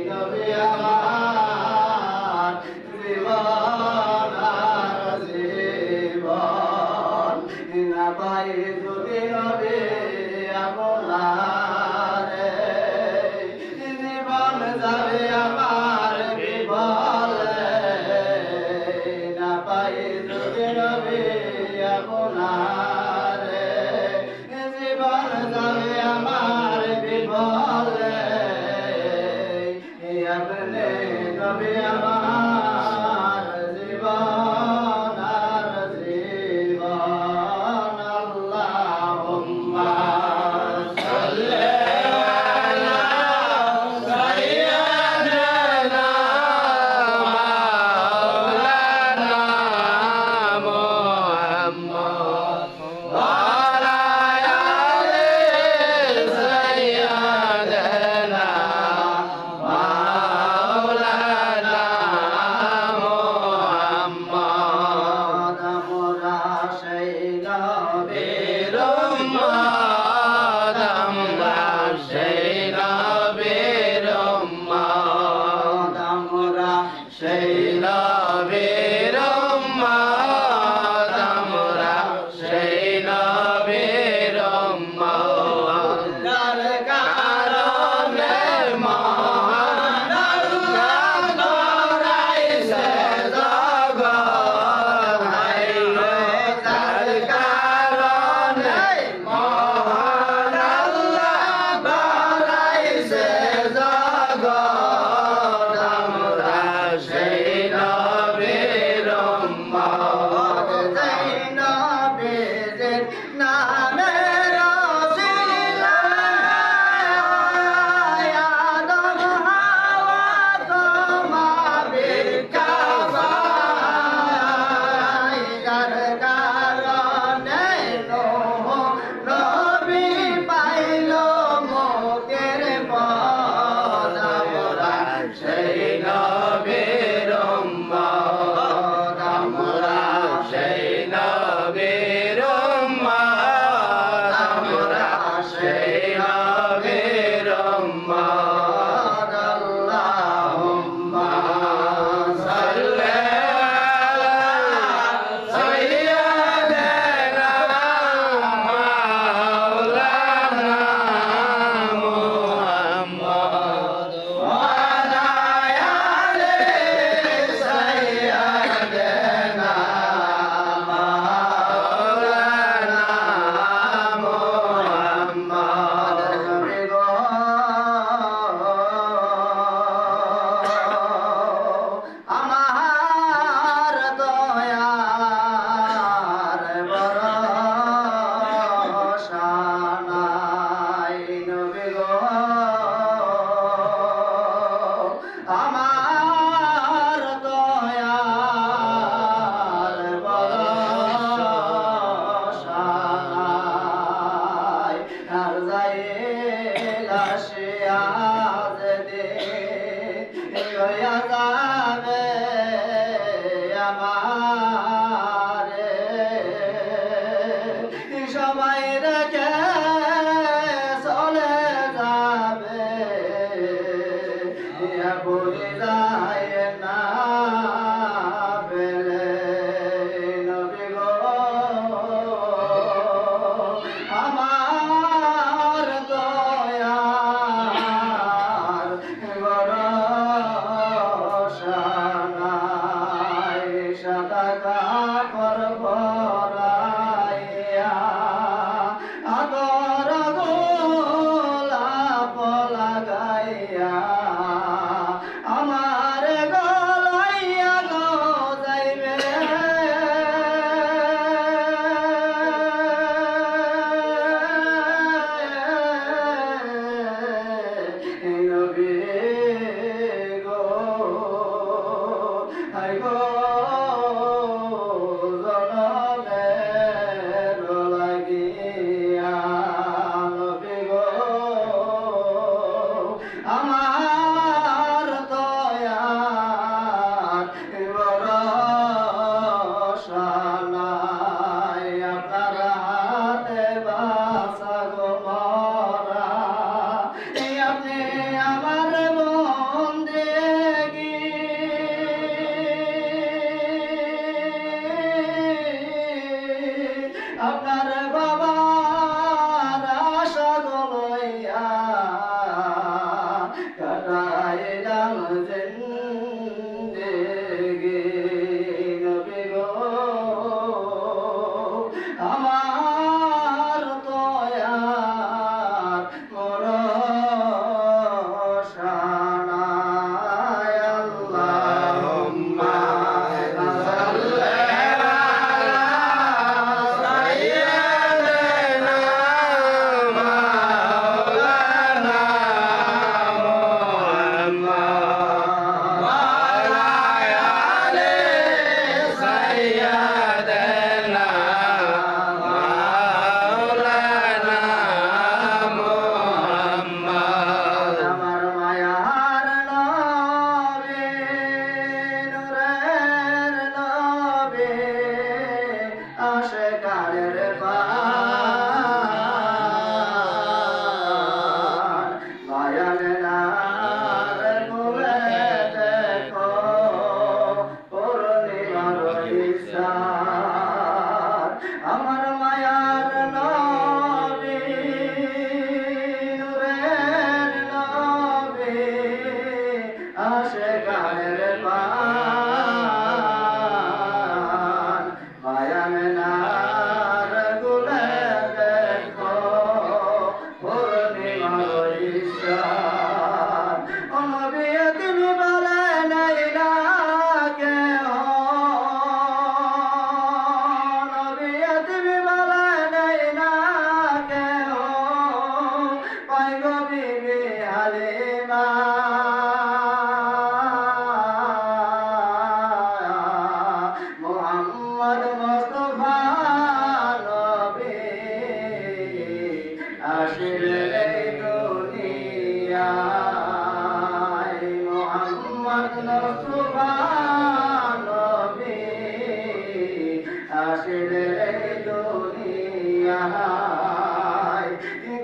নবী আমার জীবন আর জীবন না পাই যদি নবী আপনার জীবন যাবে আমার বিফলে না পাই যদি নবী আপনার জীবন যাবে আমার বিফলে আপনি নবী আমার জীবন আর জীবন আল্লাহুম্মা সাল্লি আলা সাইয়্যিদিনা মাওলানা মুহাম্মদ ওয়া আলা আলি সাইয়্যিদিনা মাওলানা মুহাম্মদ আমরা সেই নবীর উম্মত আমরা সেই নবীর উম্মত আমরা সেই নবীর উম্মত আমরা সেই নবীর উম্মত যার কারণে মহান আল্লাহ গড়াইছে জগৎ হায়রে যার কারণে মহান আল্লাহ গড়াইছে জগৎ আমরা সেই নবীর উম্মত সেই নবীর নামে রসিলায় আদম হাওয়া তোমা বিকাবায় যার কারণে নূহ নবী পাইল মুক্তির পথ আমরা সেই নবীর উম্মত আমরা সেই নবীর উম্মত আমরা সেই নবীর উম্মত আল্লাহুম্মা সাল্লি আলা সাইয়্যিদিনা মাওলানা মুহাম্মদ ওয়া আলা আলি সাইয়্যিদিনা মাওলানা মুহাম্মদ নবী গো আমার দয়ার ভরসা নাই নবী গো আমার দয়ার ভরসা নাই আর যাইল আসিয়া যেদিন হইয়া যাবে আমারে সবাই রেখে চলে যাবে বলে যায় না পেলে নবী গো আমার দয়ার ভরসা নাই সাদা কাপড় পরাইয়া আদর গোলাপ লাগাইয়া আমার গলাইয়া গো যাইবে নবী কাটাইলাম জিন্দেগি নবী গো আমার দয়ার ভরসা নাই আল্লাহুম্মা সাল্লি আলা সাইয়্যিদিনা মাওলানা মুহাম্মদ ওয়া আলা আলি সাইয়্যিদিনা মাওলানা মুহাম্মদ আমার মায়ার নবী নূরের নবী আশিকানের পান মায়ার নার গুলে দেখো পূর্ণিমার ইশার আমার মায়ার নবী নূরের নবী আশিকানের পান মায়ার নার গুলে দেখো পূর্ণিমার ইশার ও নবী তুমি বলেন না কেহ নবী তুমি বলেন না কেহ পাই গো বিবি হালিমা মুহাম্মদ মুস্তাফা নবী আসিলেন দুনিয়ায় মুহাম্মদ মুস্তাফা নবী আসিলেন দুনিয়ায়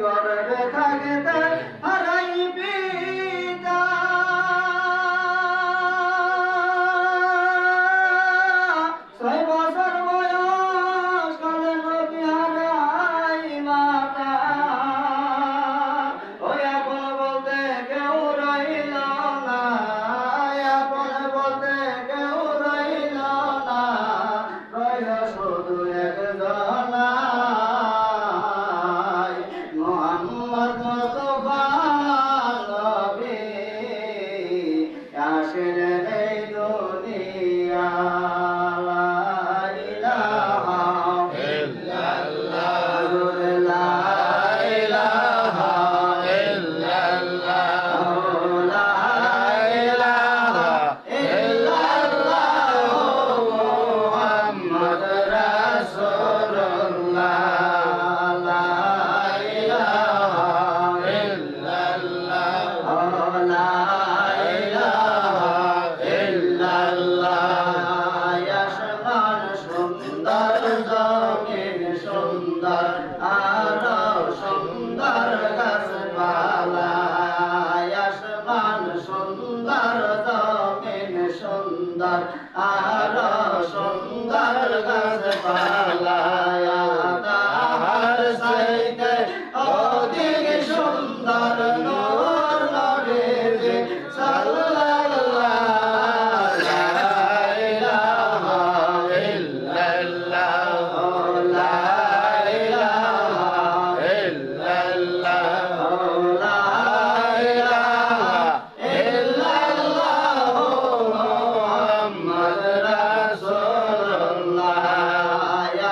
গর্বে থাকতে হারাই পিতা ছয় বছর বয়স কালে নবী হারাই মাতা ওই আপন বলতে কেউ রইল না আপন বলতে কেউ রইল না রইল শুধু একজনাই মুহাম্মদ মুস্তাফা নবী আসিলেন এই দুনিয়ায় লা ইলাহা ইল্লাল্লাহ লা ইলাহা ইল্লাল্লাহ লা ইলাহা ইল্লাল্লাহ মুহাম্মদ রাসূলুল্লাহ লা ইলাহা ইল্লাল্লাহ লা ইলাহা ইল্লাল্লাহ আসমান সুন্দর জমিন সুন্দর আরো সুন্দর গাছপালা আসমান সুন্দর জমিন সুন্দর আরো সুন্দর গাছপালা তাহার সাইতে অধিক সুন্দর নূর নবীজি সাল্লাল্লাহু লা ইলাহা ইল্লাল্লাহ লা ইলাহা ইল্লাল্লাহ লা ইলাহা ইল্লাল্লাহ মুহাম্মদ রাসূলুল্লাহ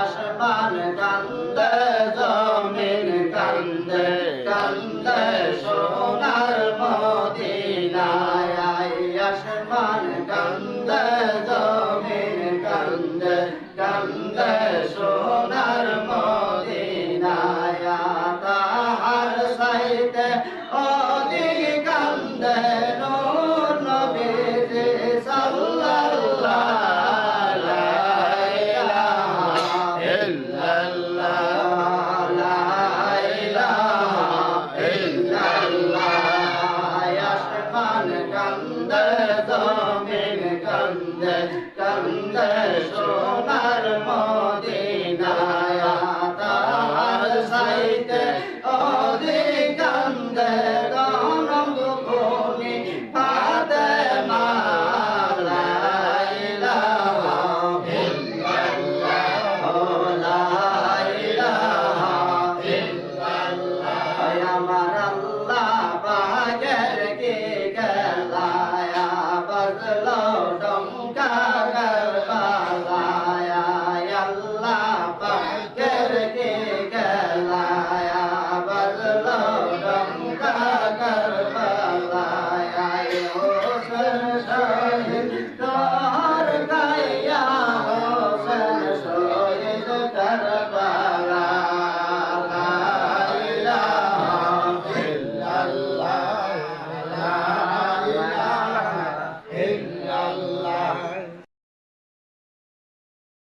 আসমান কান্দে জমিন কান্দে কান্দে সোনার মদিনায় আসমান কান্দে জমিন কান্দে কান্দে সোনার মদিনায় তাহার সাইতে অধিক কান্দে নূর নবীজি সাল্লাল্লাহু লা ইলাহা ইল্লাল্লাহ লা ইলাহা ইল্লাল্লাহ আসমান কান্দে জমিন কান্দে কান্দে সোনার মদিনায় তাহার সাইতে অধিক কান্দে গণ আল্লাহ